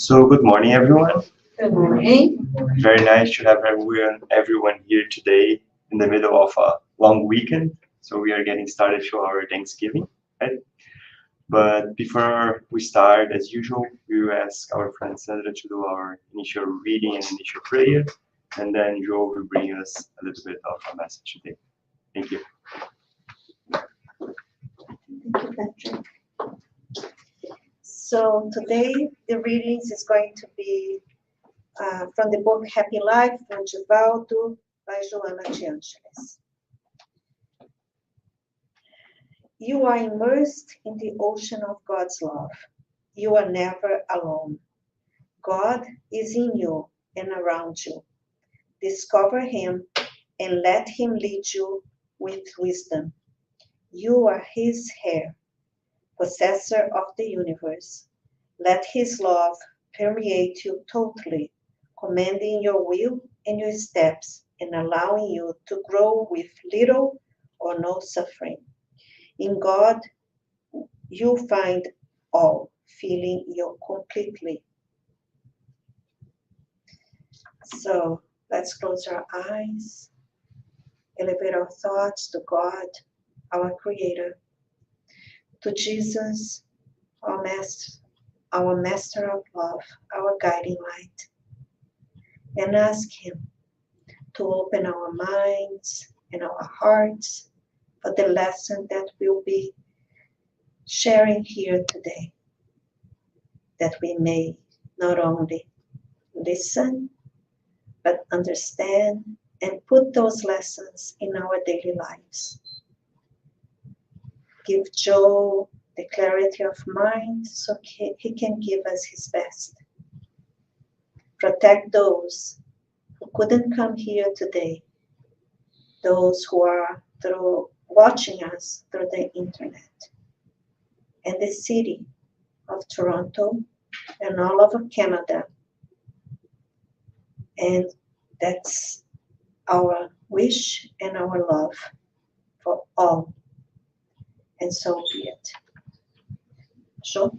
So good morning, everyone. Good morning. Very nice to have everyone here today in the middle of a long weekend. So we are getting started to our Thanksgiving, right? But before we start, as usual, we will ask our friend Sandra to do our initial reading and initial prayer, and then Joe will bring us a little bit of a message today. Thank you. Thank you, Patrick. So today the readings is going to be from the book Happy Life from Givaldo by Joana de Angelis. You are immersed in the ocean of God's love. You are never alone. God is in you and around you. Discover Him and let Him lead you with wisdom. You are His heir, possessor of the universe. Let His love permeate you totally, commanding your will and your steps and allowing you to grow with little or no suffering. In God, you find all, feeling you completely. So let's close our eyes, elevate our thoughts to God, our Creator, to Jesus, our Master of love, our guiding light, and ask Him to open our minds and our hearts for the lesson that we'll be sharing here today, that we may not only listen, but understand and put those lessons in our daily lives. Give Joe the clarity of mind so he can give us his best. Protect those who couldn't come here today, those who are watching us through the internet, and the city of Toronto and all over Canada. And that's our wish and our love for all. And so be it. Sure.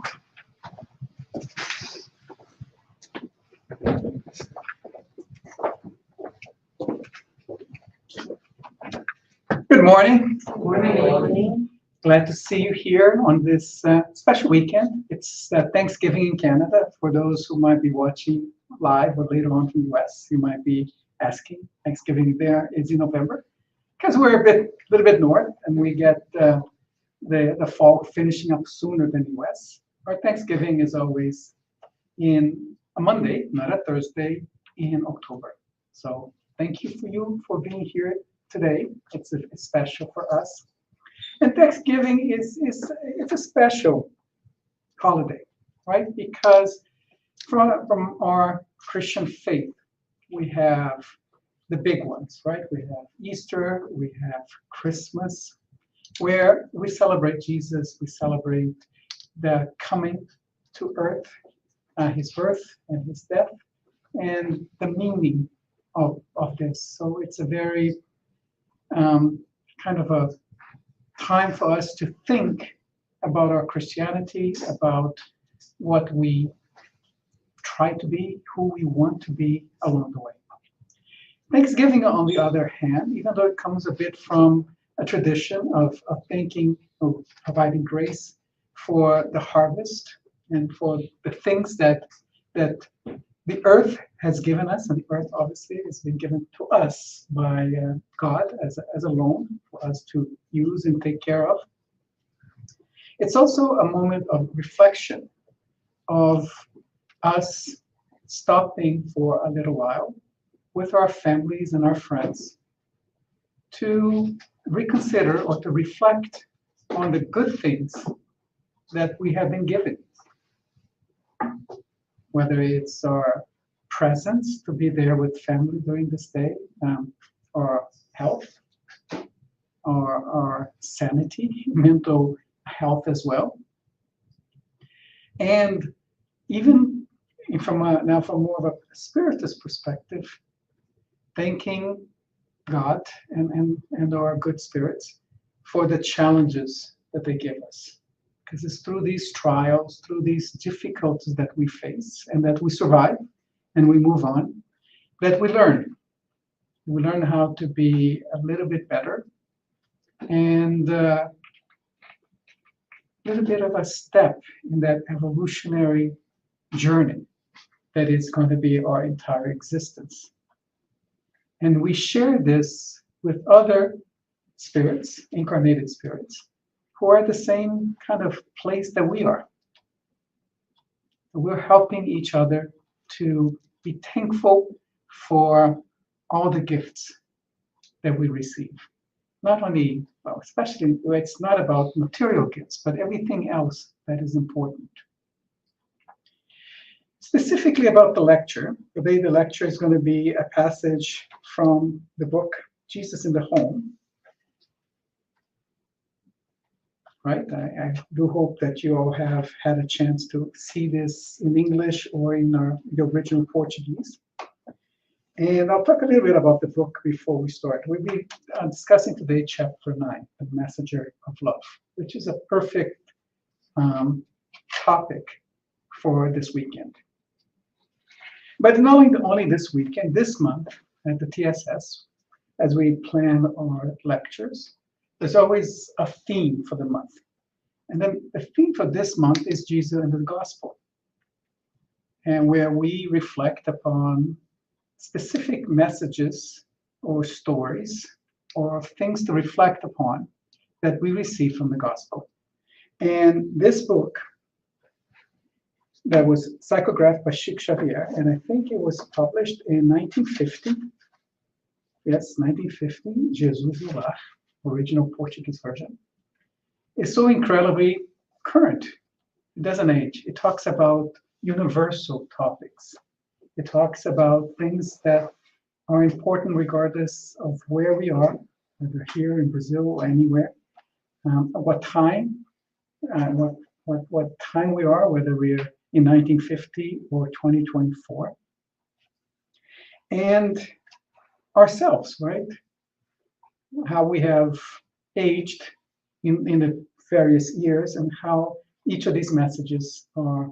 Good morning. Good morning. Glad to see you here on this special weekend. It's Thanksgiving in Canada. For those who might be watching live or later on from the US, you might be asking, Thanksgiving there is in November, because we're a little bit north and we get the fall finishing up sooner than the US. Our Thanksgiving is always in a Monday, not a Thursday, in October. So thank you for being here today. It's special for us. And Thanksgiving it's a special holiday, right? Because from our Christian faith, we have the big ones, right? We have Easter, we have Christmas, where we celebrate Jesus, we celebrate the coming to earth, his birth and his death, and the meaning of this. So it's a very kind of a time for us to think about our Christianity, about what we try to be, who we want to be along the way. Thanksgiving, on the other hand, even though it comes a bit from a tradition of thinking, of providing grace for the harvest and for the things that the earth has given us, and the earth obviously has been given to us by God as a loan for us to use and take care of. It's also a moment of reflection, of us stopping for a little while with our families and our friends to reconsider or to reflect on the good things that we have been given. Whether it's our presence to be there with family during this day, or health, or our sanity, mental health as well. And even from more of a spiritist perspective, thanking God and our good spirits for the challenges that they give us. because it's through these trials, through these difficulties that we face and that we survive and we move on, that we learn. We learn how to be a little bit better and a little bit of a step in that evolutionary journey that is going to be our entire existence. And we share this with other spirits, incarnated spirits, who are at the same kind of place that we are. We're helping each other to be thankful for all the gifts that we receive. Not only, well, especially, it's not about material gifts, but everything else that is important. Specifically about the lecture, today the lecture is going to be a passage from the book Jesus in the Home. Right? I do hope that you all have had a chance to see this in English or in the original Portuguese. And I'll talk a little bit about the book before we start. We'll be discussing today chapter 9, The Messenger of Love, which is a perfect topic for this weekend. But not only this weekend, this month at the TSS, as we plan our lectures, there's always a theme for the month. And then the theme for this month is Jesus and the Gospel, and where we reflect upon specific messages or stories or things to reflect upon that we receive from the Gospel. And this book that was psychographed by Chico Xavier, and I think it was published in 1950. Yes, 1950, Jesus no Lar, original Portuguese version. It's so incredibly current. It doesn't age. It talks about universal topics. It talks about things that are important regardless of where we are, whether here in Brazil or anywhere, what time, what time we are, whether we're in 1950 or 2024, and ourselves, right? How we have aged in the various years and how each of these messages are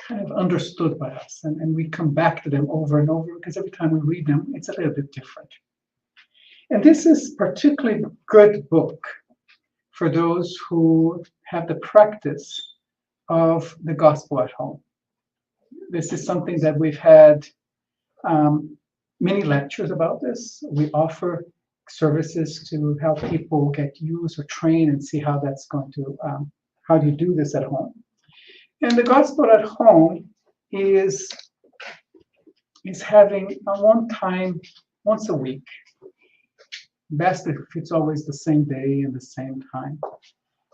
kind of understood by us. And we come back to them over and over because every time we read them, it's a little bit different. And this is a particularly good book for those who have the practice of the gospel at home. This is something that we've had many lectures about this. We offer services to help people get used or train and see how that's going to, how do you do this at home. And the gospel at home is having a one time, once a week, best if it's always the same day and the same time,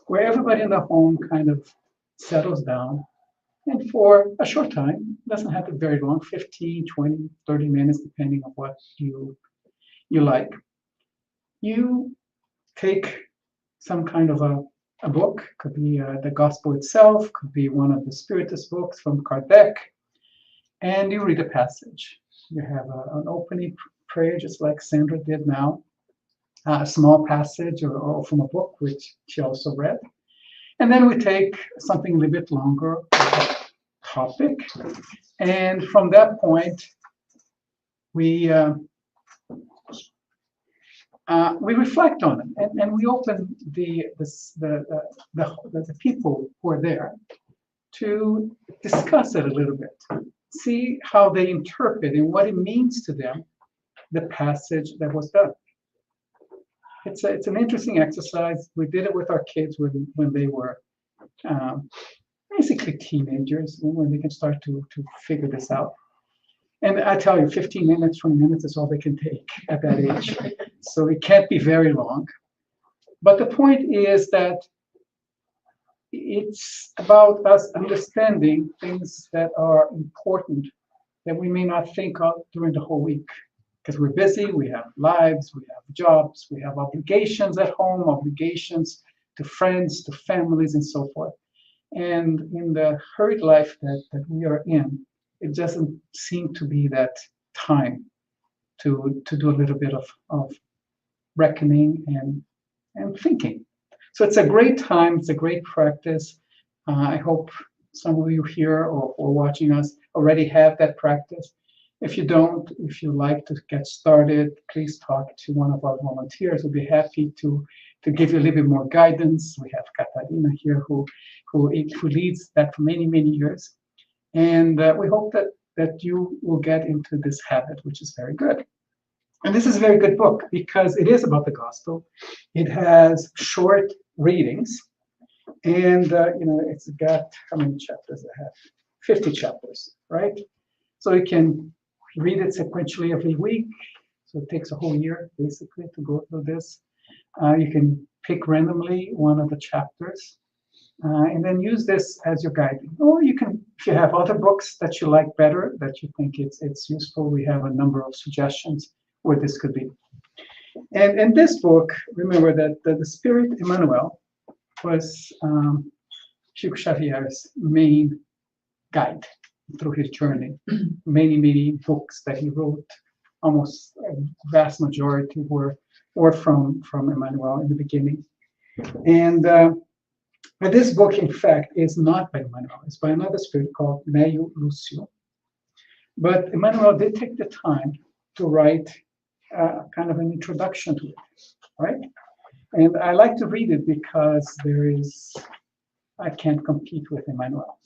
where everybody in the home kind of settles down. And for a short time, it doesn't have to be very long, 15, 20, 30 minutes, depending on what you like. You take some kind of a book, could be the gospel itself, could be one of the Spiritist books from Kardec, and you read a passage. You have an opening prayer, just like Sandra did now, a small passage or from a book, which she also read. And then we take something a little bit longer, topic, and from that point, we reflect on it, and we open the people who are there to discuss it a little bit, see how they interpret and what it means to them, the passage that was done. It's an interesting exercise. We did it with our kids when they were basically teenagers, when they can start to figure this out. And I tell you, 15 minutes, 20 minutes is all they can take at that age. So it can't be very long. But the point is that it's about us understanding things that are important that we may not think of during the whole week. Because we're busy, we have lives, we have jobs, we have obligations at home, obligations to friends, to families, and so forth. And in the hurried life that we are in, it doesn't seem to be that time to do a little bit of reckoning and thinking. So it's a great time. It's a great practice. I hope some of you here or watching us already have that practice. If you don't, if you like to get started, please talk to one of our volunteers. We'll be happy to give you a little bit more guidance. We have Katarina here who leads that for many, many years. And we hope that you will get into this habit, which is very good. And this is a very good book because it is about the gospel. It has short readings. And, it's got, how many chapters it have? 50 chapters, right? So you can read it sequentially every week. So it takes a whole year, basically, to go through this. You can pick randomly one of the chapters and then use this as your guiding. Or you can, if you have other books that you like better, that you think it's useful, we have a number of suggestions where this could be. And in this book, remember that the Spirit Emmanuel was Chico Xavier's main guide through his journey. Many books that he wrote, almost a vast majority were from Emmanuel in the beginning. And but this book, in fact, is not by Emmanuel. It's by another spirit called Meio Lúcio. But Emmanuel did take the time to write kind of an introduction to it, right? And I like to read it because I can't compete with Emmanuel.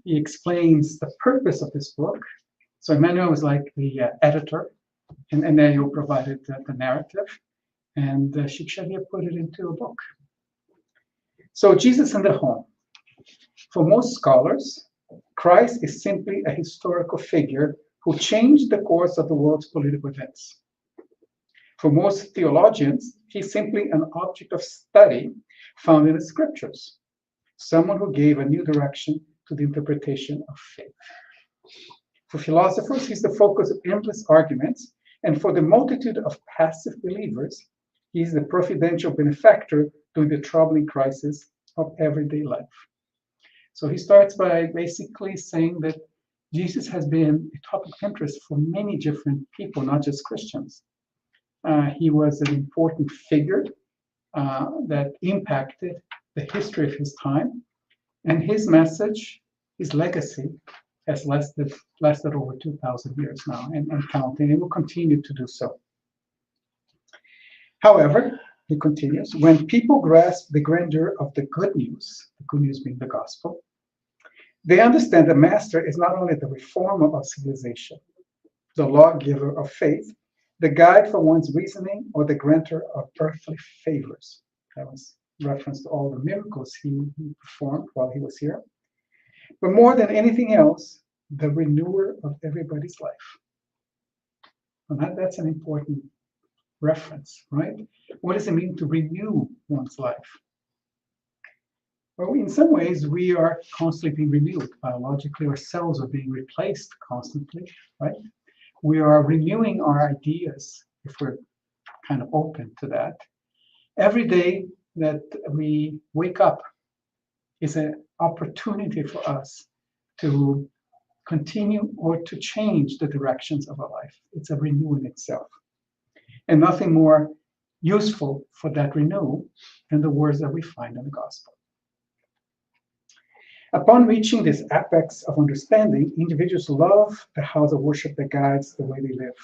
He explains the purpose of this book. So Emmanuel was like the editor, and Meio provided the narrative, and Chico Xavier put it into a book. So Jesus in the home. For most scholars, Christ is simply a historical figure who changed the course of the world's political events. For most theologians, he's simply an object of study found in the scriptures, someone who gave a new direction to the interpretation of faith. For philosophers, he's the focus of endless arguments, and for the multitude of passive believers, he's the providential benefactor during the troubling crisis of everyday life. So he starts by basically saying that Jesus has been a topic of interest for many different people, not just Christians. He was an important figure that impacted the history of his time, and his message, his legacy, has lasted over 2,000 years now and counting, and will continue to do so. However, he continues, when people grasp the grandeur of the good news being the gospel, they understand the master is not only the reformer of civilization, the lawgiver of faith, the guide for one's reasoning, or the grantor of earthly favors. That was reference to all the miracles he performed while he was here. But more than anything else, the renewer of everybody's life. And that's an important reference, right? What does it mean to renew one's life? Well, in some ways, we are constantly being renewed. Biologically, our cells are being replaced constantly, right? We are renewing our ideas, if we're kind of open to that. Every day that we wake up is an opportunity for us to continue or to change the directions of our life. It's a renewing itself. And nothing more useful for that renewal than the words that we find in the gospel. Upon reaching this apex of understanding, individuals love the house of worship that guides the way they live.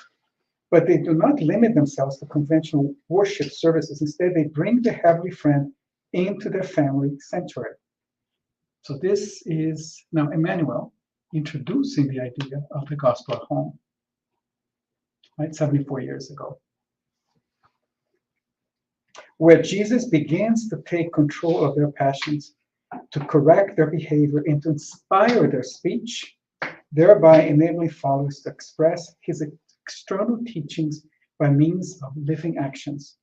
But they do not limit themselves to conventional worship services. Instead, they bring the heavenly friend into their family sanctuary. So this is now Emmanuel introducing the idea of the gospel at home, right, 74 years ago, where Jesus begins to take control of their passions, to correct their behavior, and to inspire their speech, thereby enabling followers to express his external teachings by means of living actions,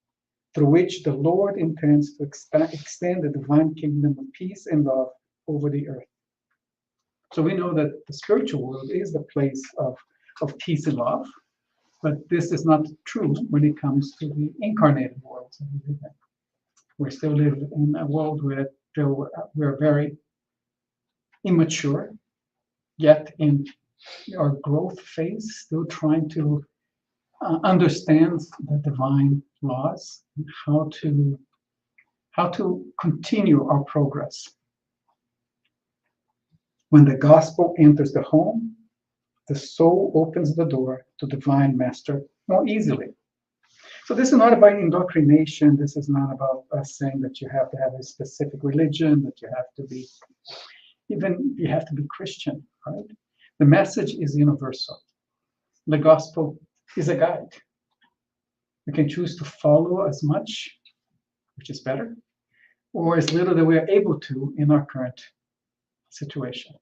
through which the Lord intends to extend the divine kingdom of peace and love over the earth. So we know that the spiritual world is the place of peace and love, but this is not true when it comes to the incarnated world that we live in. We still live in a world where we're very immature, yet in our growth phase, still trying to understand the divine laws and how how to continue our progress. When the gospel enters the home, the soul opens the door to divine master more easily. So this is not about indoctrination. This is not about us saying that you have to have a specific religion, that you have to be Christian, right? The message is universal. The gospel is a guide. We can choose to follow as much, which is better, or as little that we are able to in our current situation.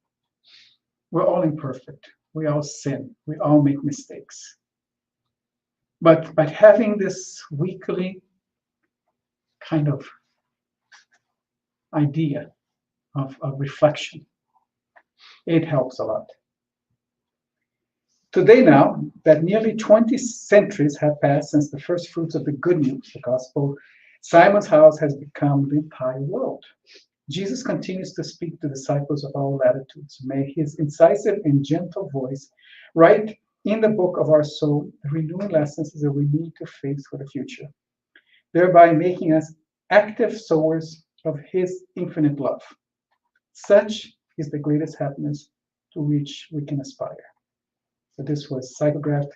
We're all imperfect. We all sin. We all make mistakes. But by having this weekly kind of idea of reflection, it helps a lot. Today now, that nearly 20 centuries have passed since the first fruits of the good news, the gospel, Simon's house has become the entire world. Jesus continues to speak to disciples of all latitudes. May his incisive and gentle voice write in the book of our soul the renewing lessons that we need to face for the future, thereby making us active sowers of his infinite love. Such is the greatest happiness to which we can aspire. So this was psychographed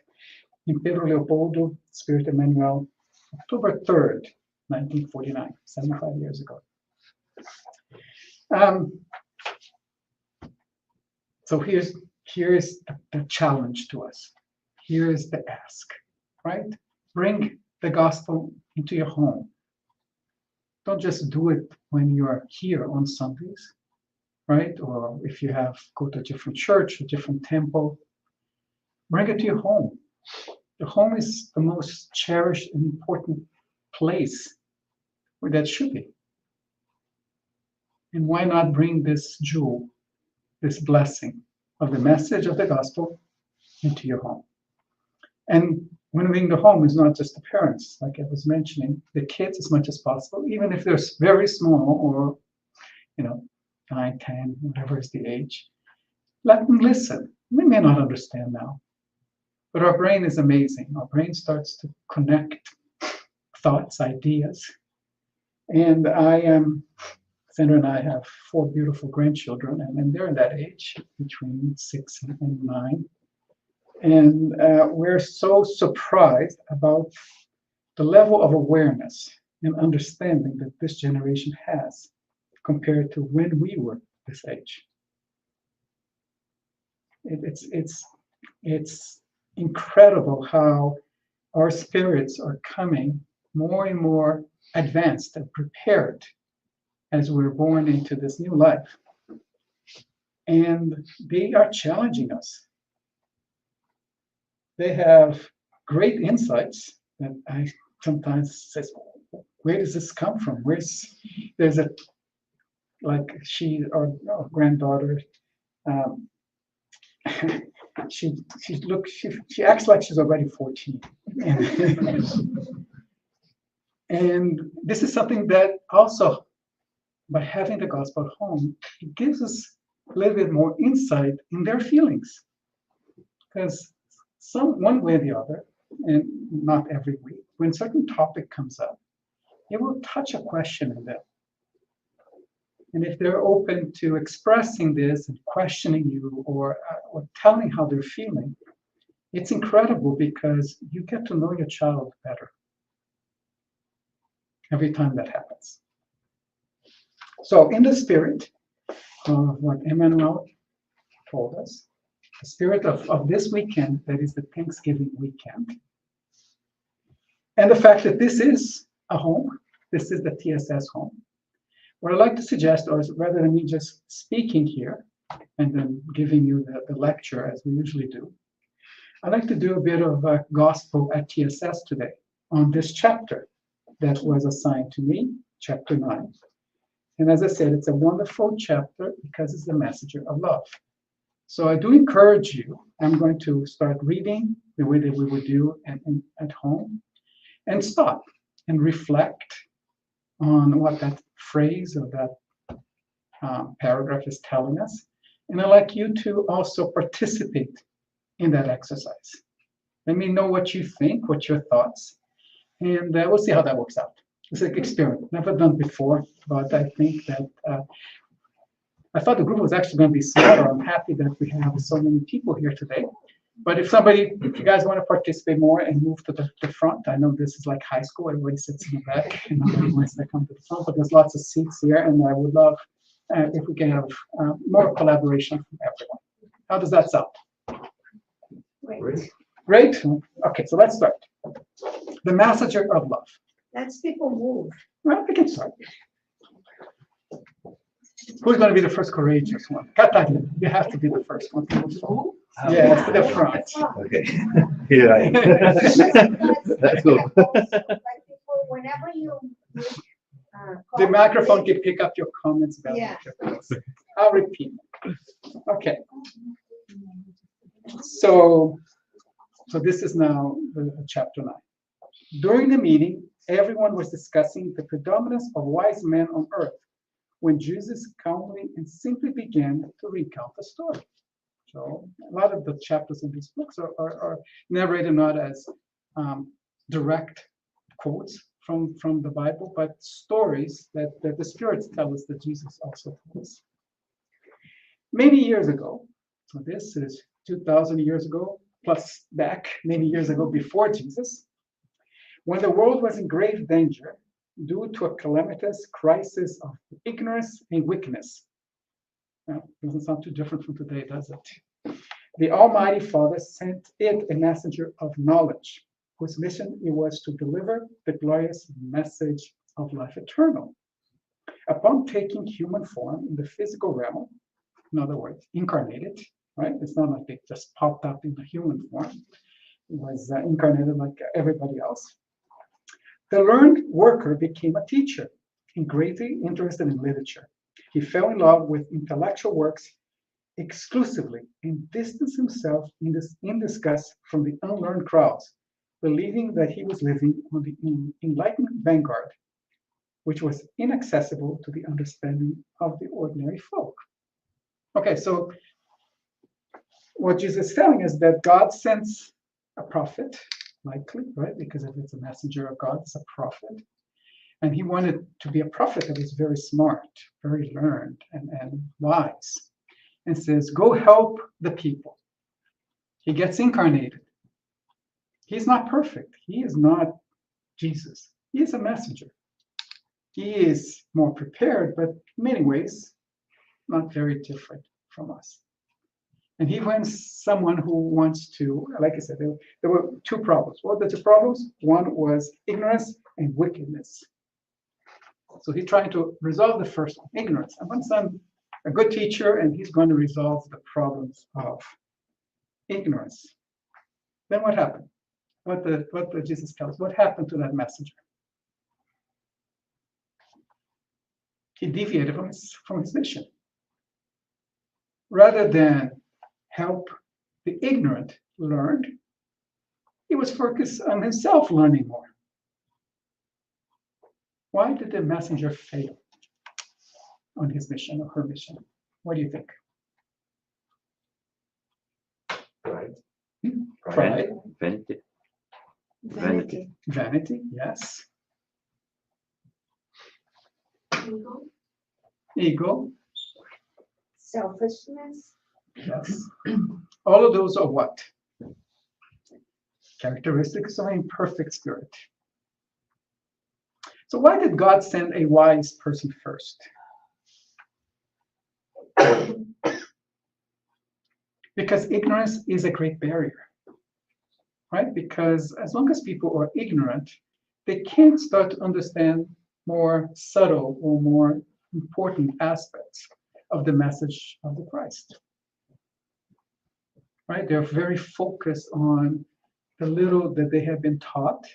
in Pedro Leopoldo, Spirit Emmanuel, October 3rd, 1949, 75 years ago. So here's the challenge to us. Here's the ask, right? Bring the gospel into your home. Don't just do it when you're here on Sundays, right? Or if you go to a different church, a different temple, bring it to your home. The home is the most cherished and important place where that should be. And why not bring this jewel, this blessing of the message of the gospel into your home? And when we in the home is not just the parents, like I was mentioning, the kids as much as possible, even if they're very small or, 9, 10, whatever is the age. Let them listen. We may not understand now, but our brain is amazing. Our brain starts to connect thoughts, ideas. And Sandra and I have 4 beautiful grandchildren, and they're in that age, between 6 and 9. And we're so surprised about the level of awareness and understanding that this generation has compared to when we were this age. It's incredible how our spirits are coming more and more advanced and prepared as we're born into this new life. And they are challenging us. They have great insights that I sometimes say, where does this come from? There's our granddaughter, she acts like she's already 14. And this is something that also, by having the gospel at home, it gives us a little bit more insight in their feelings. Because one way or the other, and not every week, when a certain topic comes up, it will touch a question in them. And if they're open to expressing this and questioning you or telling how they're feeling, it's incredible because you get to know your child better every time that happens. So in the spirit of what Emmanuel told us, the spirit of this weekend, that is the Thanksgiving weekend, and the fact that this is a home, this is the TSS home, what I'd like to suggest, or rather than me just speaking here and then giving you the lecture as we usually do, I'd like to do a bit of gospel at TSS today on this chapter that was assigned to me, chapter 9. And as I said, it's a wonderful chapter because it's the messenger of love. So I do encourage you, I'm going to start reading the way that we would do at home, and stop and reflect on what that phrase or that paragraph is telling us. And I'd like you to also participate in that exercise. Let me know what you think, what's your thoughts, and we'll see how that works out. It's an experiment, never done before, but I think that I thought the group was actually going to be smaller. I'm happy that we have so many people here today. But if you guys want to participate more and move to the front, I know this is like high school, everybody sits in the back and nobody wants to come to the front, but there's lots of seats here, and I would love if we can have more collaboration from everyone. How does that sound? Great. Great? Okay, so let's start. The messenger of love. Let's people move. Well, we can start. Who's going to be the first courageous one? Katarina, you have to be the first one. Yes, to the front. Okay. Here I am. That's cool. Whenever you The microphone can pick up your comments about Yeah. I'll repeat. Okay. So this is now chapter 9. During the meeting, everyone was discussing the predominance of wise men on earth when Jesus calmly and simply began to recount the story. So a lot of the chapters in these books are narrated not as direct quotes from the Bible, but stories that the spirits tell us that Jesus also told us. Many years ago, so this is 2,000 years ago, plus back many years ago before Jesus, when the world was in grave danger due to a calamitous crisis of ignorance and wickedness. Now, doesn't sound too different from today, does it? The Almighty Father sent it a messenger of knowledge, whose mission it was to deliver the glorious message of life eternal. Upon taking human form in the physical realm, in other words, incarnated, right? It's not like they just popped up in the human form. It was incarnated like everybody else. The learned worker became a teacher and greatly interested in literature. He fell in love with intellectual works exclusively and distanced himself in disgust from the unlearned crowds, believing that he was living on the enlightened vanguard, which was inaccessible to the understanding of the ordinary folk. Okay, so what Jesus is telling is that God sends a prophet, likely, right? Because if it's a messenger of God, it's a prophet. And he wanted to be a prophet that was very smart, very learned, and wise. And says, go help the people. He gets incarnated. He's not perfect. He is not Jesus. He is a messenger. He is more prepared, but in many ways, not very different from us. And he wants someone who wants to, like I said, there were two problems. What were the two problems? One was ignorance and wickedness. So he's trying to resolve the first one, ignorance. I want a good teacher, and he's going to resolve the problems of ignorance. Then what happened? What did Jesus tell us? What happened to that messenger? He deviated from his mission. Rather than help the ignorant learn, he was focused on himself learning more. Why did the messenger fail on his mission or her mission? What do you think? Pride. Pride. Vanity. Vanity. Vanity, yes. Ego. Ego, Selfishness. yes. All of those are what? Characteristics of an imperfect spirit. So why did God send a wise person first? Because ignorance is a great barrier, right? Because as long as people are ignorant, they can't start to understand more subtle or more important aspects of the message of the Christ, right? They're very focused on the little that they have been taught,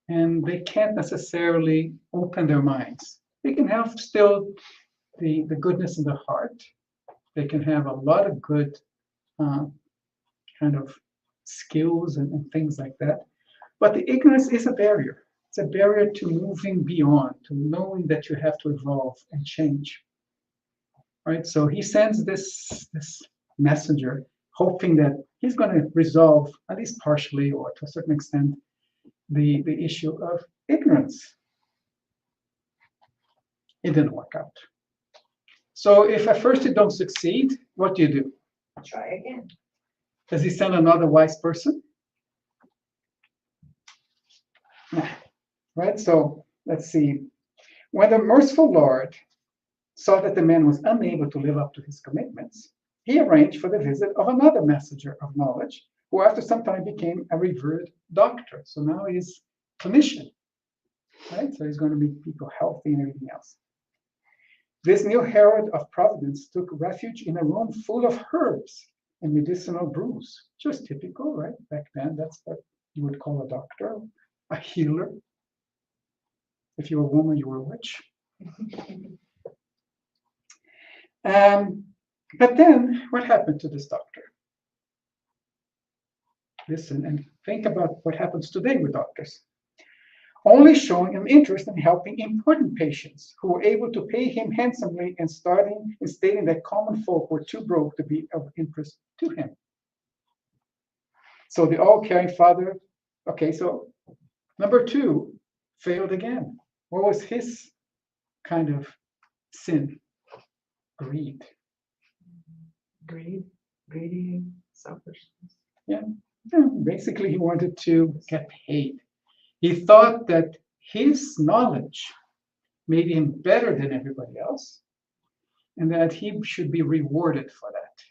and they can't necessarily open their minds. They can have still the goodness in their heart. They can have a lot of good kind of skills and things like that. But the ignorance is a barrier. It's a barrier to moving beyond, to knowing that you have to evolve and change. Right? So he sends this messenger, hoping that he's going to resolve, at least partially or to a certain extent, the issue of ignorance. It didn't work out. So if at first you don't succeed, what do? Try again. Does he send another wise person? Right, so let's see. When the merciful Lord saw that the man was unable to live up to his commitments, he arranged for the visit of another messenger of knowledge, who after some time became a revered doctor. So now he's clinician, right? So he's going to make people healthy and everything else. This new herald of providence took refuge in a room full of herbs and medicinal brews, just typical, right? Back then, that's what you would call a doctor, a healer. If you were a woman, you were a witch. But then, what happened to this doctor? Listen and think about what happens today with doctors. Only showing an interest in helping important patients who were able to pay him handsomely and stating that common folk were too broke to be of interest to him. So the all-caring father, okay, so number 2 failed again. What was his kind of sin? Greed. Greedy, selfishness. Yeah, basically he wanted to get paid. He thought that his knowledge made him better than everybody else, and that he should be rewarded for that.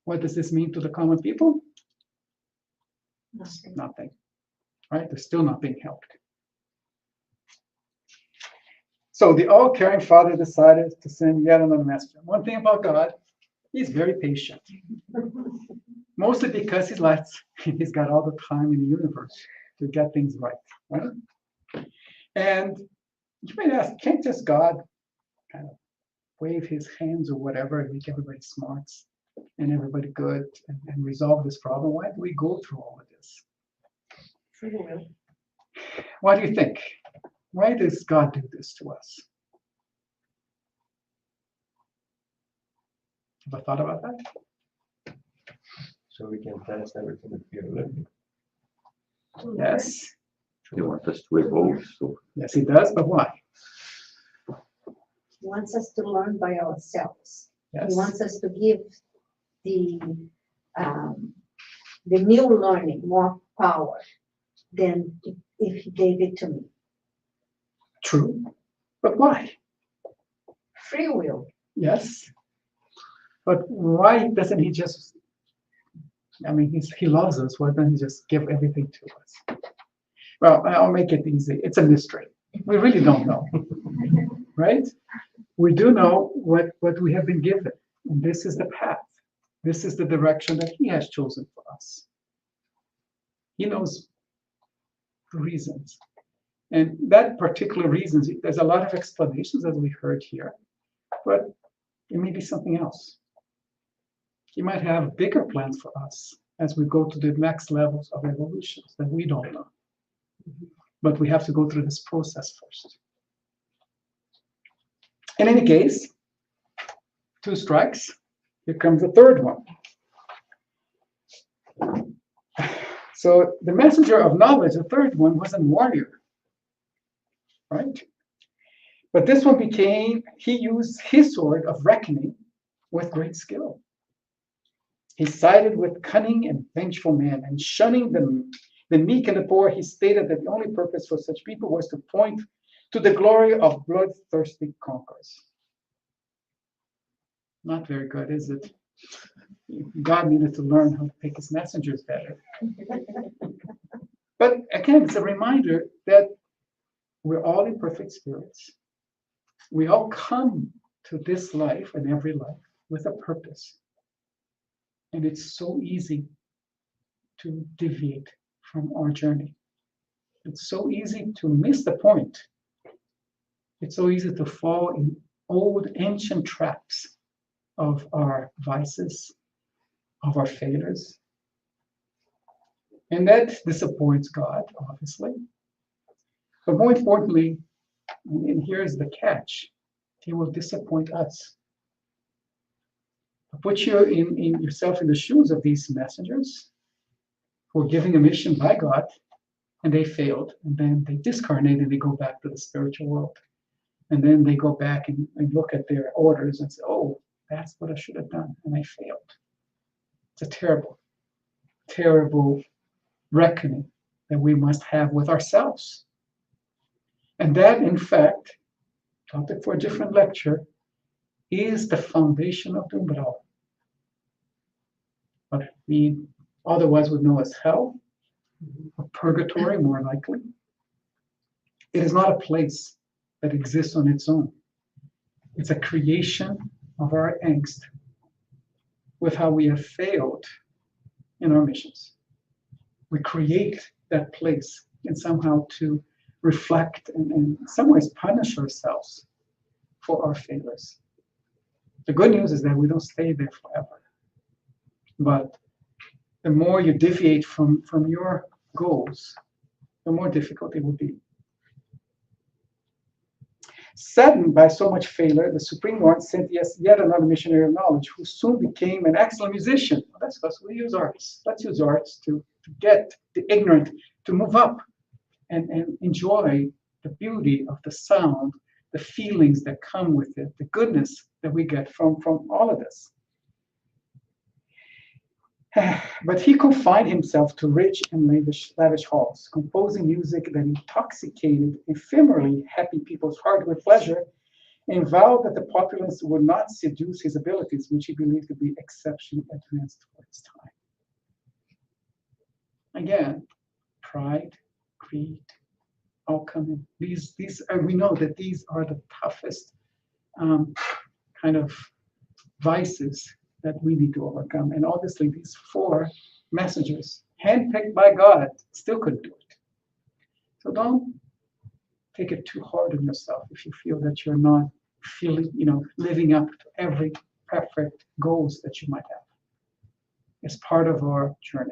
What does this mean to the common people? Nothing, right? They're still not being helped. So the all-caring father decided to send yet another messenger. One thing about God, he's very patient. Mostly because he's got all the time in the universe to get things right? And you might ask, can't just God kind of wave his hands or whatever and make everybody smart and everybody good and resolve this problem? Why do we go through all of this? Free will. What do you think? Why does God do this to us? Have I thought about that? So we can test everything that we are learning. Yes. He wants us to evolve. So Yes, he does, but why? He wants us to learn by ourselves. Yes. He wants us to give the new learning more power than if he gave it to me. True. But why? Free will. Yes. But why doesn't he just, I mean, he loves us. Why doesn't he just give everything to us? Well, I'll make it easy. It's a mystery. We really don't know, right? We do know what we have been given. And this is the path. This is the direction that he has chosen for us. He knows the reasons. And that particular reasons, there's a lot of explanations that we heard here, but it may be something else. He might have bigger plans for us as we go to the next levels of evolutions that we don't know. But we have to go through this process first. In any case, 2 strikes. Here comes the 3rd one. So the messenger of knowledge, the 3rd one, was a warrior, right? But this one he used his sword of reckoning with great skill. He sided with cunning and vengeful men, and shunning the meek and the poor, he stated that the only purpose for such people was to point to the glory of bloodthirsty conquerors. Not very good, is it? God needed to learn how to pick his messengers better. But again, it's a reminder that we're all imperfect spirits. We all come to this life and every life with a purpose. And it's so easy to deviate from our journey. It's so easy to miss the point. It's so easy to fall in old ancient traps of our vices, of our failures. And that disappoints God, obviously. But more importantly, and here's the catch, he will disappoint us. Put yourself in the shoes of these messengers. who were given a mission by God, and they failed, and then they discarnate and they go back to the spiritual world. And then they go back and look at their orders and say, oh, that's what I should have done, and I failed. It's a terrible, terrible reckoning that we must have with ourselves. And that, in fact, topic for a different lecture, is the foundation of the umbral. What we otherwise would know as hell, or purgatory, more likely. It is not a place that exists on its own. It's a creation of our angst with how we have failed in our missions. We create that place and somehow to reflect and in some ways punish ourselves for our failures. The good news is that we don't stay there forever. But the more you deviate from your goals, the more difficult it will be. Saddened by so much failure, the Supreme Lord sent yet another missionary of knowledge who soon became an excellent musician. Well, that's because we use arts. Let's use arts to get the ignorant to move up and enjoy the beauty of the sound, the feelings that come with it, the goodness that we get from all of this. But he confined himself to rich and lavish halls, composing music that intoxicated ephemerally happy people's heart with pleasure, and vowed that the populace would not seduce his abilities, which he believed to be exceptionally advanced for his time. Again, pride, greed, all coming. These we know that these are the toughest kind of vices that we need to overcome. And obviously these 4 messengers, handpicked by God, still couldn't do it. So don't take it too hard on yourself if you feel that you're not feeling, living up to every perfect goals that you might have. It's part of our journey.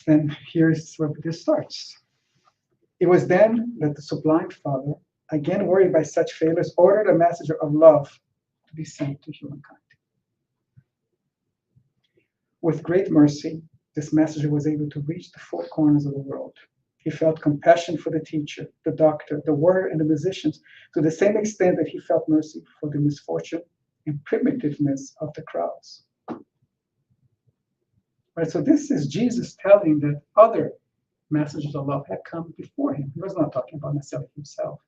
And here's where this starts. It was then that the Sublime Father, again worried by such failures, ordered a messenger of love to be sent to humankind. With great mercy, this messenger was able to reach the 4 corners of the world. He felt compassion for the teacher, the doctor, the warrior, and the musicians to the same extent that he felt mercy for the misfortune and primitiveness of the crowds. Right, so this is Jesus telling that other messengers of love had come before him. He was not talking about necessarily himself.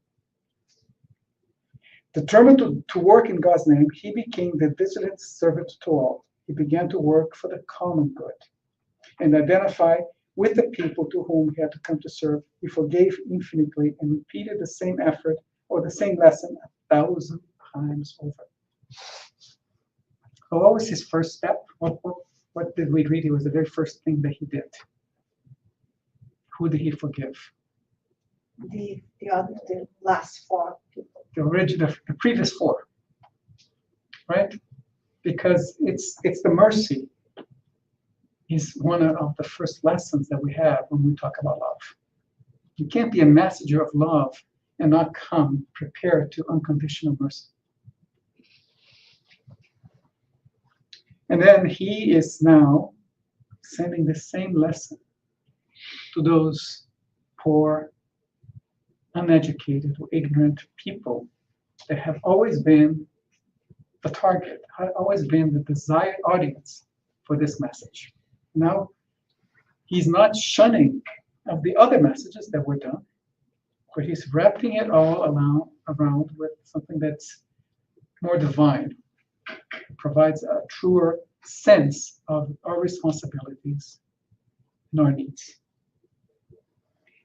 Determined to work in God's name, he became the vigilant servant to all. He began to work for the common good and identify with the people to whom he had to come to serve. He forgave infinitely and repeated the same effort or the same lesson 1,000 times over. So what was his first step? What did we read? It was the very first thing that he did. Who did he forgive? The last 4 people. The previous 4, right? Because it's the mercy is one of the first lessons that we have when we talk about love. You can't be a messenger of love and not come prepared to unconditional mercy. And then he is now sending the same lesson to those poor, uneducated, or ignorant people that have always been the target, have always been the desired audience for this message. Now, he's not shunning of the other messages that were done, but he's wrapping it all around with something that's more divine, provides a truer sense of our responsibilities and our needs.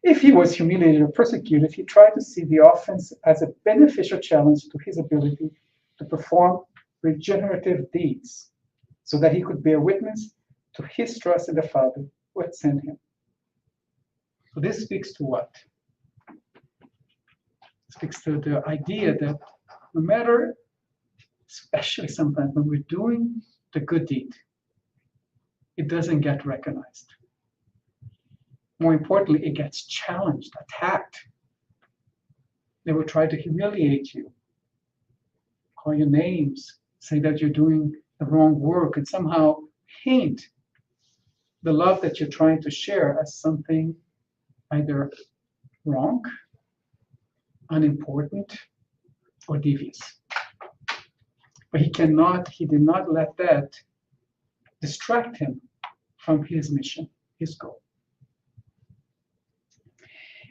If he was humiliated or persecuted, he tried to see the offense as a beneficial challenge to his ability to perform regenerative deeds so that he could bear witness to his trust in the Father who had sent him. So this speaks to what? It speaks to the idea that no matter, especially sometimes when we're doing the good deed, it doesn't get recognized. More importantly, it gets challenged, attacked. They will try to humiliate you, call you names, say that you're doing the wrong work, and somehow paint the love that you're trying to share as something either wrong, unimportant, or devious. But he did not let that distract him from his mission, his goal.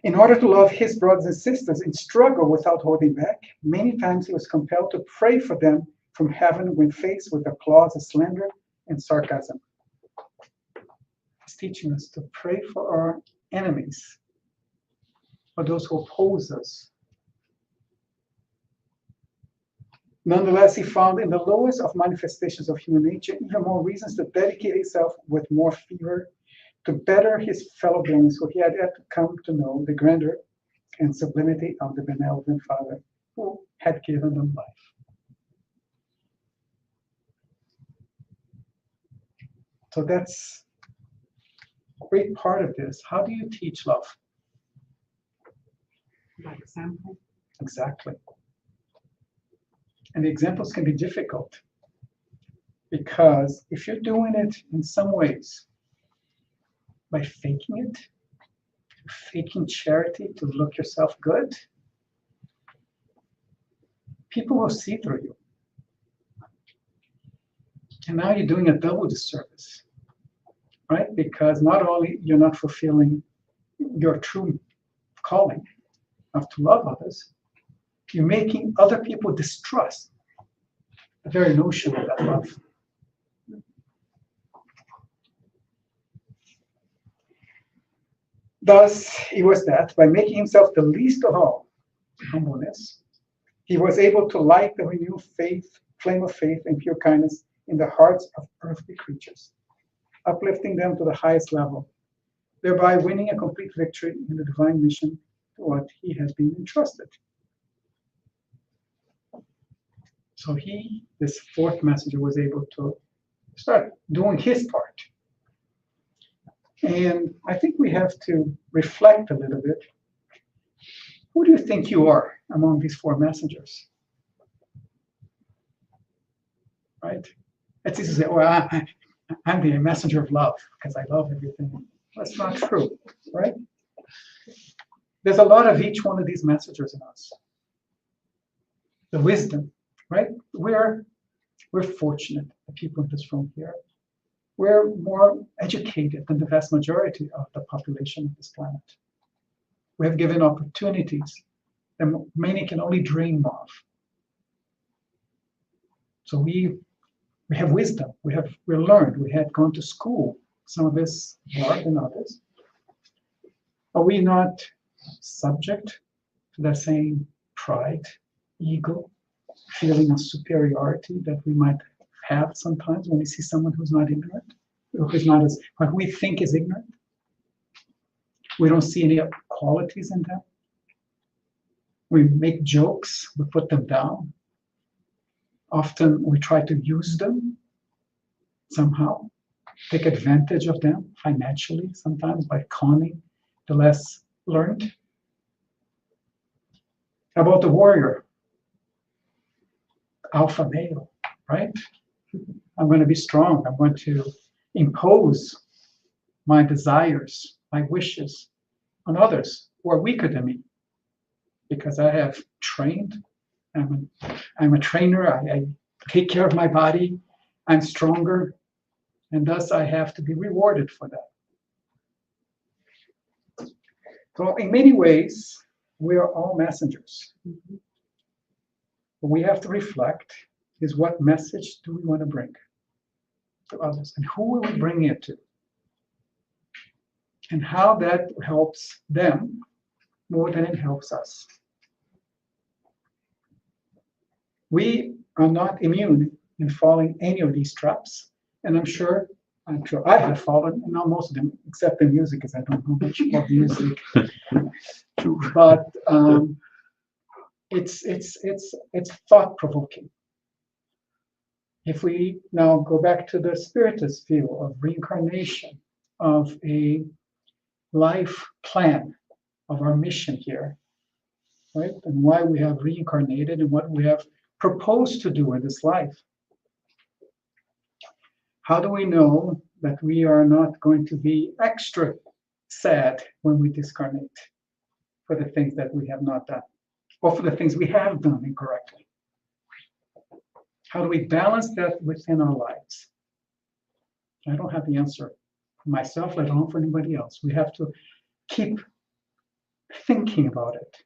In order to love his brothers and sisters in struggle without holding back, many times he was compelled to pray for them from heaven when faced with applause, slander, and sarcasm. He's teaching us to pray for our enemies, for those who oppose us. Nonetheless, he found in the lowest of manifestations of human nature even more reasons to dedicate himself with more fervor to better his fellow beings who he had yet to come to know the grandeur and sublimity of the benevolent Father who had given them life. So that's a great part of this. How do you teach love? By example. Exactly. And the examples can be difficult because if you're doing it in some ways by faking it, faking charity to look yourself good, people will see through you. And now you're doing a double disservice, right? Because not only you're not fulfilling your true calling of to love others, you're making other people distrust the very notion of that love. Thus, it was that by making himself the least of all, humbleness, he was able to light the renewed flame of faith and pure kindness in the hearts of earthly creatures, uplifting them to the highest level, thereby winning a complete victory in the divine mission to what he had been entrusted. So this fourth messenger, was able to start doing his part. And I think we have to reflect a little bit. Who do you think you are among these four messengers? Right? It's easy to say, well, I'm the messenger of love because I love everything. That's not true, right? There's a lot of each one of these messengers in us. The wisdom, right? We're fortunate, the people in this room here. We're more educated than the vast majority of the population of this planet. We have given opportunities that many can only dream of. So we have wisdom. We're learned. We have gone to school. Some of us more than others. Are we not subject to the same pride, ego, feeling of superiority that we might have sometimes when we see someone who's not ignorant, or who's not as what we think is ignorant? We don't see any qualities in them. We make jokes, we put them down. Often we try to use them somehow, take advantage of them financially, sometimes by conning the less learned. How about the warrior? Alpha male, right? I'm going to be strong. I'm going to impose my desires, my wishes on others who are weaker than me because I have trained. I'm a trainer. I take care of my body. I'm stronger. And thus I have to be rewarded for that. So in many ways, we are all messengers. What we have to reflect is what message do we want to bring to others, and who will we bring it to, and how that helps them more than it helps us. We are not immune in falling any of these traps, and I'm sure I have fallen in most of them, except the music, because I don't know much about music. But it's thought-provoking. If we now go back to the Spiritist view of reincarnation, of a life plan, of our mission here, right? And why we have reincarnated and what we have proposed to do in this life. How do we know that we are not going to be extra sad when we discarnate for the things that we have not done, or for the things we have done incorrectly? How do we balance that within our lives? I don't have the answer for myself, let alone for anybody else. We have to keep thinking about it,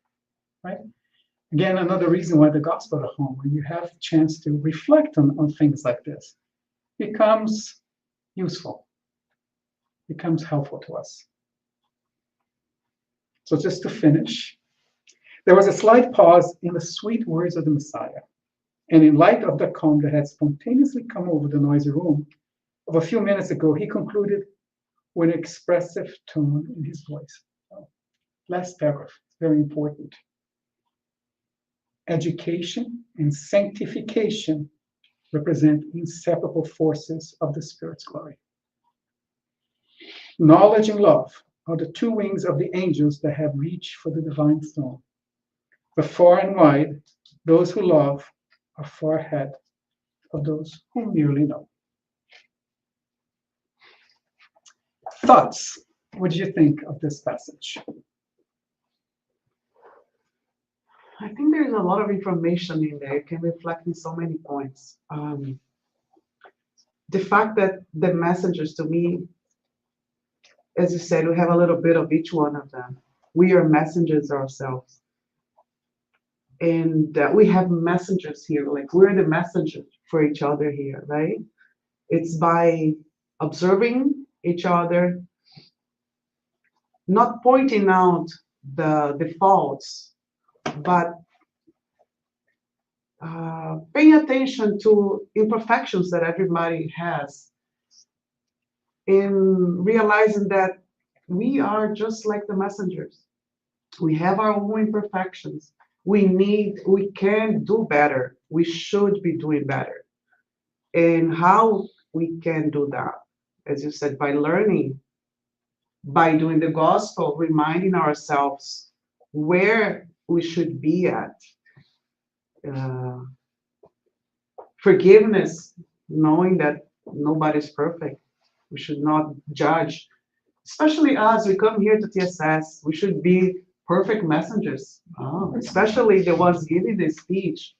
right? Again, another reason why the gospel at home, when you have a chance to reflect on things like this, becomes useful, becomes helpful to us. So just to finish, there was a slight pause in the sweet words of the Messiah. And in light of the calm that had spontaneously come over the noisy room of a few minutes ago, he concluded with an expressive tone in his voice. So, last paragraph, very important. Education and sanctification represent inseparable forces of the Spirit's glory. Knowledge and love are the two wings of the angels that have reached for the divine throne. But far and wide, those who love are far ahead of those who merely know. Thoughts? What do you think of this passage? I think there's a lot of information in there. It can reflect in so many points. The fact that the messengers, to me, as you said, we have a little bit of each one of them. We are messengers ourselves. And we have messengers here, like we're the messenger for each other here, right? It's by observing each other, not pointing out the faults, but paying attention to imperfections that everybody has, in realizing that we are just like the messengers. We have our own imperfections. We can do better. We should be doing better. And how we can do that, as you said, by learning, by doing the gospel, reminding ourselves where we should be at. Forgiveness, knowing that nobody's perfect. We should not judge, especially us. We come here to TSS. We should be perfect messengers, especially the ones giving the speech.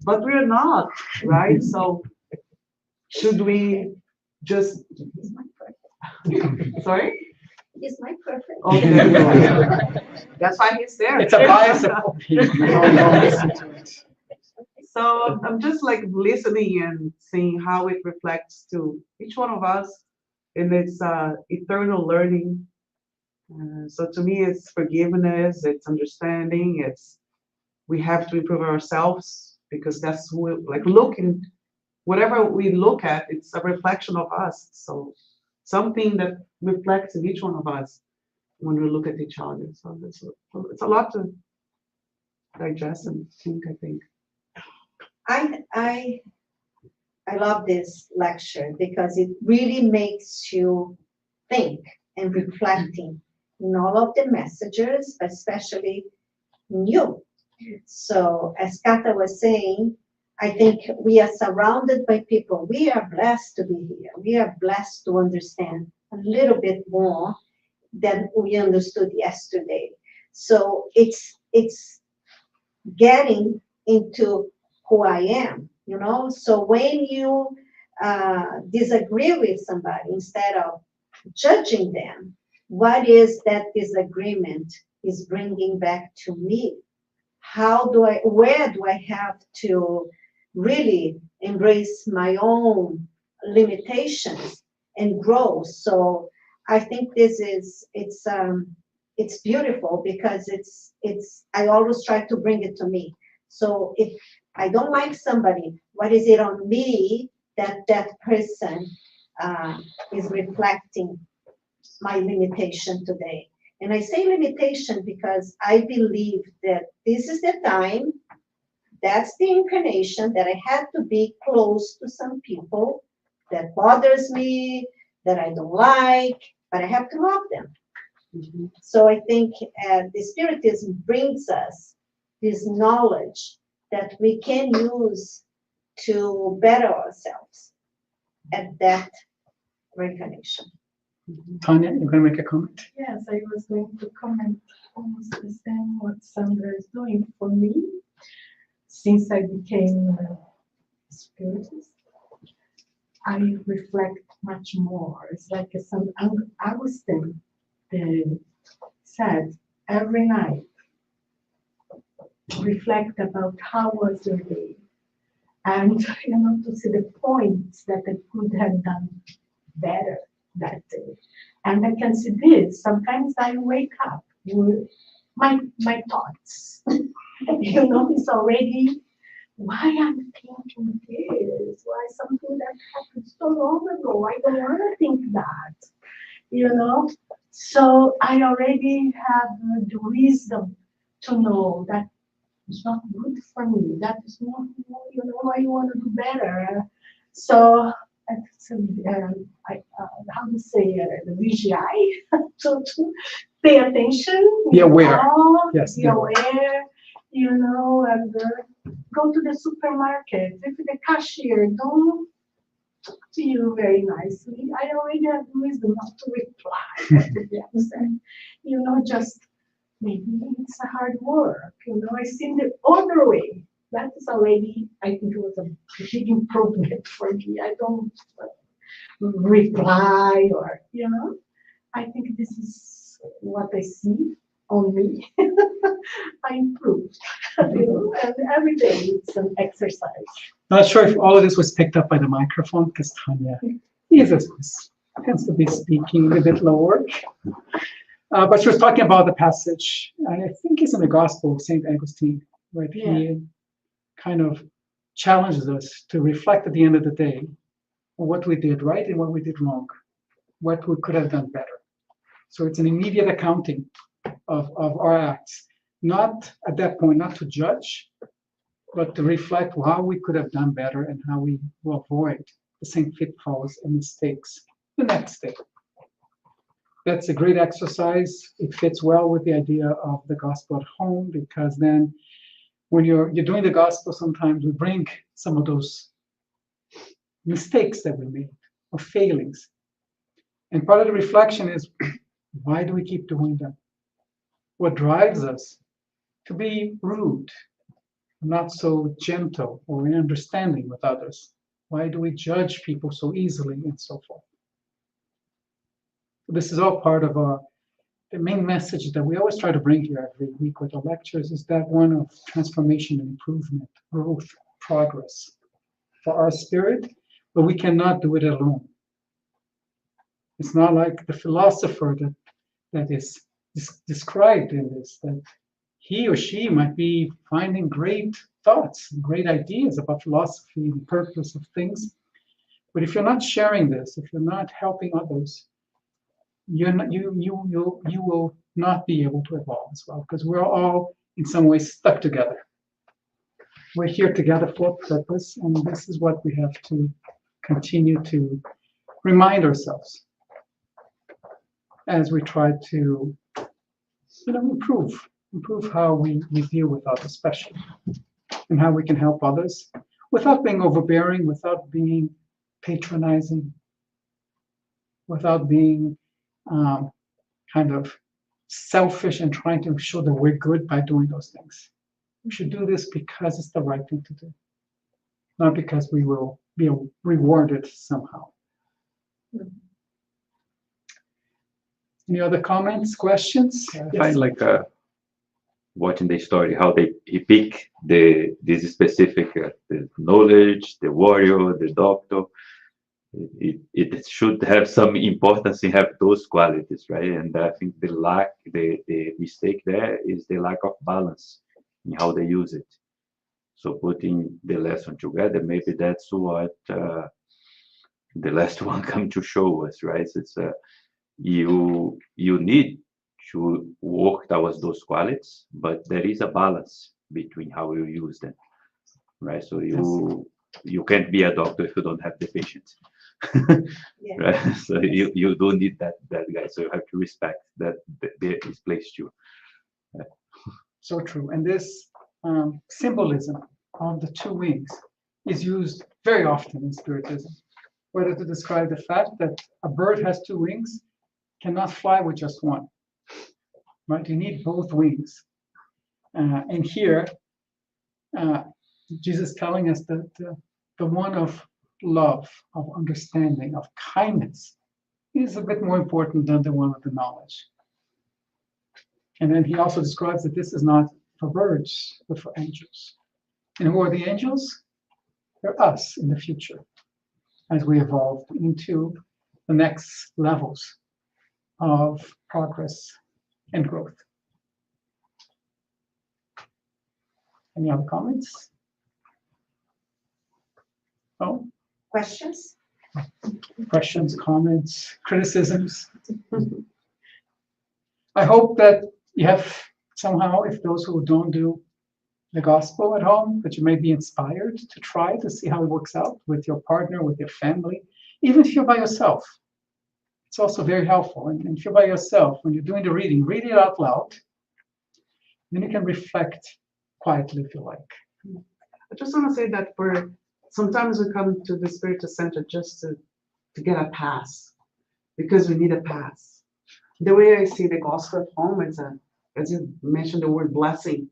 But we're not, right? So should we just... Sorry? Is my perfect? Oh, there you go. That's why he's there. It's a bias. So I'm just like listening and seeing how it reflects to each one of us, and it's eternal learning. So to me, it's forgiveness, it's understanding, it's we have to improve ourselves, because that's like looking, whatever we look at, it's a reflection of us. So something that reflects in each one of us when we look at each other. So it's a lot to digest and think, I think. I love this lecture because it really makes you think and reflecting in all of the messages, especially in you. So as Kata was saying, I think we are surrounded by people. We are blessed to be here. We are blessed to understand a little bit more than we understood yesterday. So it's getting into who I am, you know? So when you disagree with somebody, instead of judging them, what is that disagreement is bringing back to me? Where do I have to really embrace my own limitations and grow? So I think this is, it's beautiful because I always try to bring it to me. So if I don't like somebody, what is it on me that person is reflecting my limitation today? And I say limitation because I believe that this is the time, that's the incarnation, that I had to be close to some people that bothers me, that I don't like, but I have to love them. Mm-hmm. So I think the Spiritism brings us this knowledge that we can use to better ourselves. at that reincarnation. Tanya, you're going to make a comment? Yes, I was going to comment almost the same what Sandra is doing for me. Since I became a spiritist, I reflect much more. It's like some Augustine said, every night, reflect about how was your day. And, to see the points that I could have done better that day. And I can see this. Sometimes I wake up with my thoughts. It's already why I'm thinking this, why something that happened so long ago. I don't want to think that, So I already have the wisdom to know that it's not good for me. That is not, I want to do better. So, how to say, the VGI, to pay attention. Be aware. Yes, be aware, and go to the supermarket. If the cashier don't talk to you very nicely, I already have the wisdom not to reply what they have said. Just maybe it's a hard work. I seen the other way. That is already, I think it was a big improvement for me. I don't reply or, I think this is what I see on me. I improved, and every day it's an exercise. Not sure if all of this was picked up by the microphone, because Tanya tends to be speaking a bit lower. But she was talking about the passage, and I think it's in the Gospel of St. Augustine, where he kind of challenges us to reflect at the end of the day on what we did right and what we did wrong, what we could have done better. So it's an immediate accounting of our acts, not at that point, not to judge, but to reflect how we could have done better and how we will avoid the same pitfalls and mistakes the next day. That's a great exercise. It fits well with the idea of the gospel at home, because then when you're doing the gospel, sometimes we bring some of those mistakes that we made or failings. And part of the reflection is, why do we keep doing them? What drives us to be rude, not so gentle or understanding with others? Why do we judge people so easily and so forth? This is all part of the main message that we always try to bring here every week with our lectures, is that one of transformation and improvement, growth, progress for our spirit, but we cannot do it alone. It's not like the philosopher that is described in this, that he or she might be finding great thoughts, great ideas about philosophy and purpose of things. But if you're not sharing this, if you're not helping others, you will not be able to evolve as well, because we're all in some ways stuck together. We're here together for a purpose, and this is what we have to continue to remind ourselves as we try to improve how we deal with others, especially, and how we can help others without being overbearing, without being patronizing, without being kind of selfish and trying to show that we're good by doing those things. We should do this because it's the right thing to do, not because we will be rewarded somehow. Any other comments, questions? I find like watching the story, how he pick this specific the knowledge, the warrior, the doctor. It should have some importance in have those qualities, right? And I think the mistake there is the lack of balance in how they use it. So putting the lesson together, maybe that's what the last one come to show us, right? It's you need to work towards those qualities, but there is a balance between how you use them, right? So you can't be a doctor if you don't have the patient. Right? So you don't need that guy. So you have to respect that there is place to. Right? So true. And this symbolism of the two wings is used very often in Spiritism. whether to describe the fact that a bird has two wings, cannot fly with just one, right? You need both wings. And here, Jesus telling us that the one of love, of understanding, of kindness is a bit more important than the one of the knowledge. And then he also describes that this is not for birds, but for angels. And who are the angels? They're us in the future, as we evolve into the next levels of progress and growth. Any other comments? Oh, Questions? questions, comments, criticisms? I hope that you have somehow, if those who don't do the gospel at home, that you may be inspired to try to see how it works out with your partner, with your family, even if you're by yourself. It's also very helpful. And if you're by yourself, when you're doing the reading, read it out loud. Then you can reflect quietly if you like. I just want to say that sometimes we come to the spiritual center just to get a pass, because we need a pass. The way I see the gospel at home is as you mentioned the word blessing,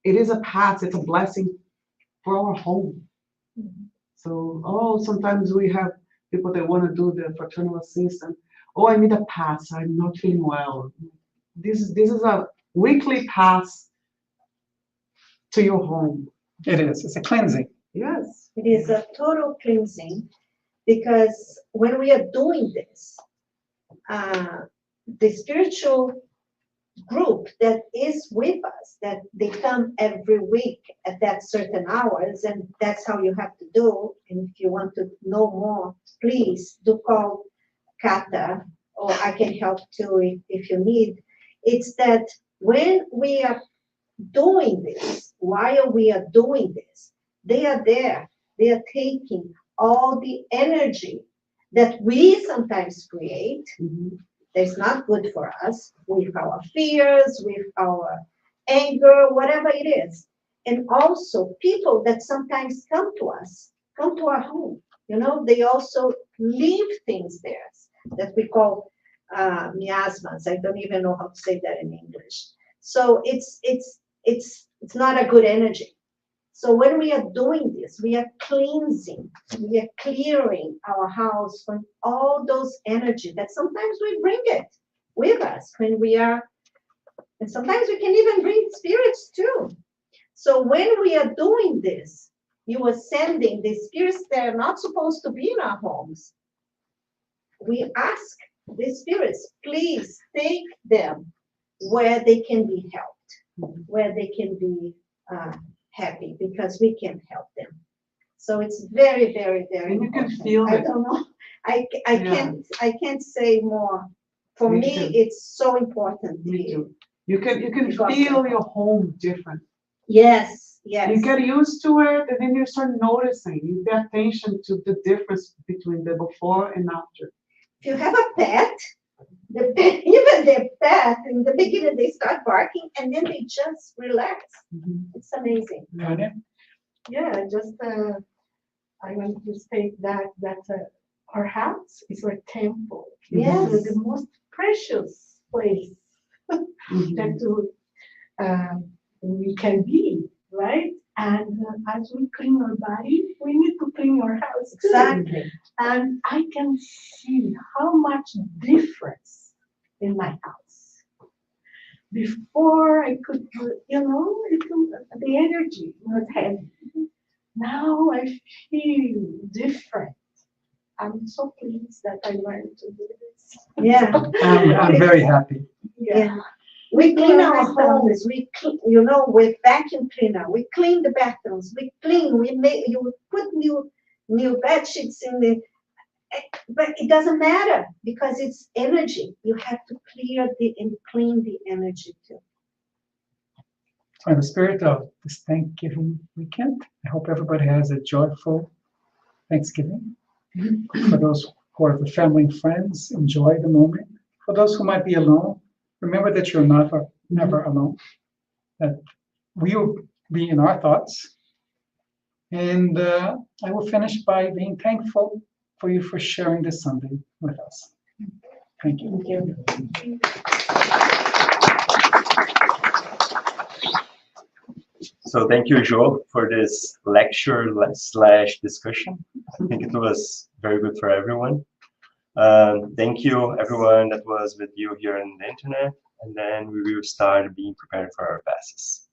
it is a pass, it's a blessing for our home. So, sometimes we have people that want to do the fraternal assistance. I need a pass, I'm not feeling well. This is a weekly pass to your home. It is, it's a cleansing. Yes. It is a total cleansing, because when we are doing this, the spiritual group that is with us, that they come every week at that certain hours, and that's how you have to do. And if you want to know more, please do call Kata, or I can help too if you need. It's that when we are doing this, while we are doing this, they are there. They are taking all the energy that we sometimes create. That's not good for us, with our fears, with our anger, whatever it is. And also people that sometimes come to us, come to our home, they also leave things there that we call miasmas. I don't even know how to say that in English. So it's not a good energy. So when we are doing this, we are cleansing, we are clearing our house from all those energy that sometimes we bring it with us when we are, and sometimes we can even bring spirits too. So when we are doing this, you are sending the spirits that are not supposed to be in our homes. We ask the spirits, please take them where they can be helped, where they can be happy, because we can help them. So it's very, very, very And you can important. feel I it. don't know. I can't say more. For Me me, too. it's so important. Me too. You can Because feel of- your home different. Yes, yes. You get used to it, and then you start noticing. You pay attention to the difference between the before and after. If you have a pet, even the pet, in the beginning they start barking and then they just relax. It's amazing. Nadia? Yeah, just I want to state that our house is our temple. Yes. It's the most precious place that we can be, right? And as we clean our body, we need to clean our house too. Exactly. And I can see how much difference in my house. Before I could, the energy was heavy. Now I feel different. I'm so pleased that I learned to do this. Yeah. I'm very happy. Yeah. We clean our homes. With vacuum cleaner. We clean the bathrooms. We clean. You put new bed sheets in the. But it doesn't matter, because it's energy. You have to clear and clean the energy too. So in the spirit of this Thanksgiving weekend, I hope everybody has a joyful Thanksgiving. For those who are with family and friends, enjoy the moment. For those who might be alone, remember that you're never alone. That we will be in our thoughts. And I will finish by being thankful for you for sharing this Sunday with us. Thank you. Thank you. So thank you, Joe, for this lecture slash discussion. I think it was very good for everyone. Thank you, everyone that was with you here on the internet. And then we will start being prepared for our passes.